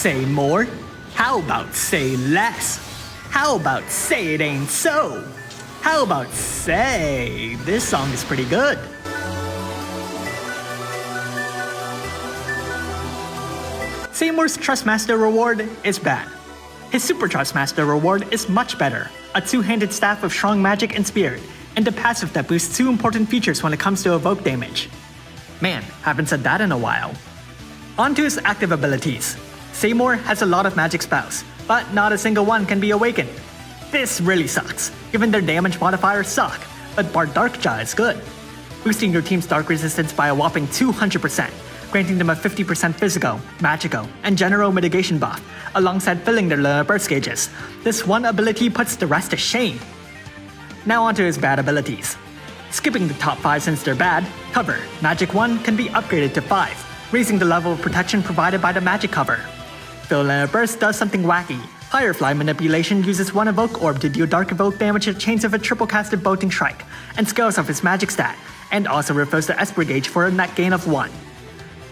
say more? How about say less? How about say it ain't so? How about say this song is pretty good? Seymour's Trustmaster reward is bad. His Super Trustmaster reward is much better, a two-handed staff of strong magic and spirit, and a passive that boosts two important features when it comes to evoke damage. Man, haven't said that in a while. On to his active abilities. Seymour has a lot of magic spells, but not a single one can be awakened. This really sucks, given their damage modifiers suck, but Bard Darkja is good, boosting your team's dark resistance by a whopping 200%, granting them a 50% physical, magical, and general mitigation buff, alongside filling their lunar burst gauges. This one ability puts the rest to shame. Now onto his bad abilities. Skipping the top 5 since they're bad, Cover, Magic 1 can be upgraded to 5, raising the level of protection provided by the magic cover. Fill Lunar Burst does something wacky. Firefly Manipulation uses one Evoke Orb to deal dark evoke damage to chains of a triple-casted Bolting Strike, and scales off its magic stat, and also refills the Esper gauge for a net gain of 1.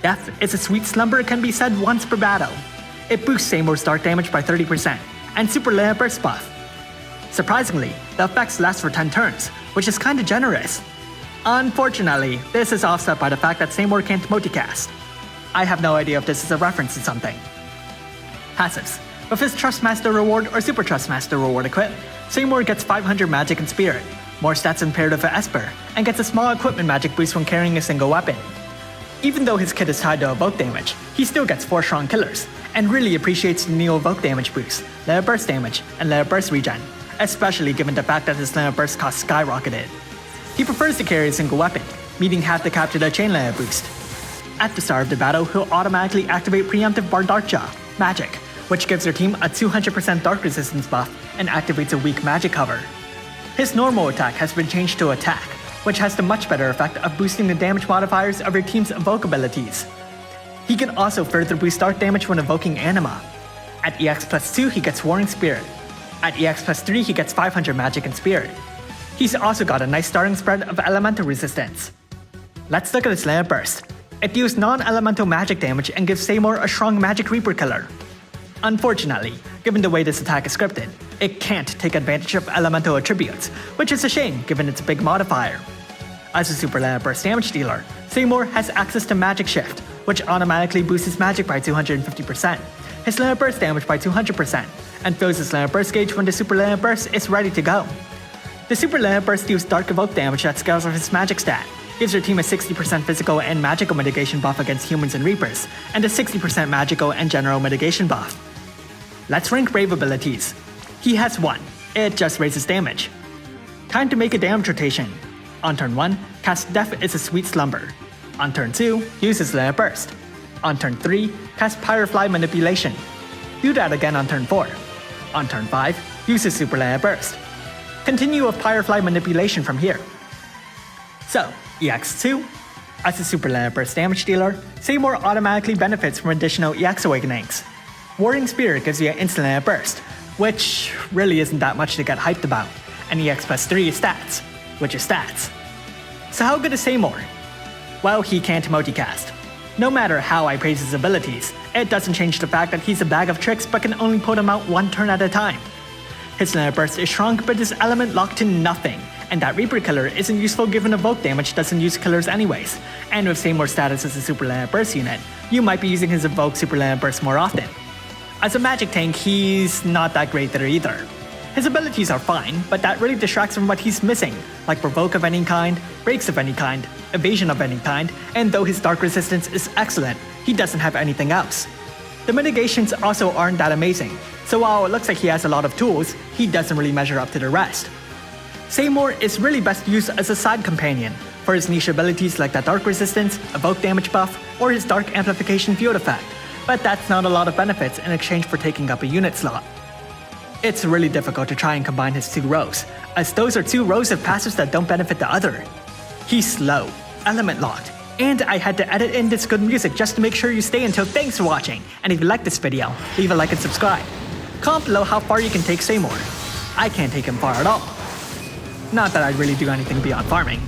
Death is a sweet slumber can be said once per battle. It boosts Seymour's dark damage by 30%, and Super Lunar Burst buff. Surprisingly, the effects last for 10 turns, which is kinda generous. Unfortunately, this is offset by the fact that Seymour can't multicast. I have no idea if this is a reference to something. Passives. With his Trustmaster reward or Super Trustmaster reward equipped, Seymour gets 500 magic and spirit, more stats than paired with Esper, and gets a small equipment magic boost when carrying a single weapon. Even though his kit is tied to evoke damage, he still gets 4 strong killers, and really appreciates the new evoke damage boost, Lunar Burst damage, and Lunar Burst regen, especially given the fact that his Lunar Burst cost skyrocketed. He prefers to carry a single weapon, meaning have to capture the chain Lunar boost. At the start of the battle, he'll automatically activate Preemptive Bard Darkja, Magic, which gives their team a 200% dark resistance buff and activates a weak magic cover. His normal attack has been changed to Attack, which has the much better effect of boosting the damage modifiers of your team's evoke abilities. He can also further boost dark damage when evoking Anima. At EX plus 2 he gets Warring Spirit. At EX plus 3 he gets 500 magic and spirit. He's also got a nice starting spread of elemental resistance. Let's look at his Lunar Burst. It deals non-elemental magic damage and gives Seymour a strong magic reaper killer. Unfortunately, given the way this attack is scripted, it can't take advantage of elemental attributes, which is a shame given its big modifier. As a Super Lunar Burst damage dealer, Seymour has access to Magic Shift, which automatically boosts his magic by 250%, his Lunar Burst damage by 200%, and fills his Lunar Burst gauge when the Super Lunar Burst is ready to go. The Super Lunar Burst deals dark evoke damage that scales off his magic stat, gives your team a 60% physical and magical mitigation buff against humans and reapers, and a 60% magical and general mitigation buff. Let's rank Brave abilities. He has 1, it just raises damage. Time to make a damage rotation. On turn 1, cast Death is a Sweet Slumber. On turn 2, use his Lunar Burst. On turn 3, cast Firefly Manipulation. Do that again on turn 4. On turn 5, use his Super Lunar Burst. Continue with Firefly Manipulation from here. So, EX2. As a Super Lunar Burst damage dealer, Seymour automatically benefits from additional EX Awakenings. Warring Spirit gives you an instant Lunar Burst, which really isn't that much to get hyped about, and EX plus 3 is stats, which is stats. So how good is Seymour? Well, he can't multicast. No matter how I praise his abilities, it doesn't change the fact that he's a bag of tricks but can only put them out 1 turn at a time. His Lunar Burst is shrunk but his element locked to nothing, and that Reaper killer isn't useful given evoke damage doesn't use killers anyways, and with Seymour's status as a Super Lunar Burst unit, you might be using his evoke Super Lunar Burst more often. As a magic tank, he's not that great there either. His abilities are fine, but that really distracts from what he's missing, like Provoke of any kind, Breaks of any kind, Evasion of any kind, and though his dark resistance is excellent, he doesn't have anything else. The mitigations also aren't that amazing, so while it looks like he has a lot of tools, he doesn't really measure up to the rest. Seymour is really best used as a side companion for his niche abilities like that dark resistance, evoke damage buff, or his dark amplification field effect, but that's not a lot of benefits in exchange for taking up a unit slot. It's really difficult to try and combine his 2 rows, as those are 2 rows of passives that don't benefit the other. He's slow, element locked, and I had to edit in this good music just to make sure you stay until. Thanks for watching, and if you like this video, leave a like and subscribe. Comment below how far you can take Seymour. I can't take him far at all. Not that I really do anything beyond farming.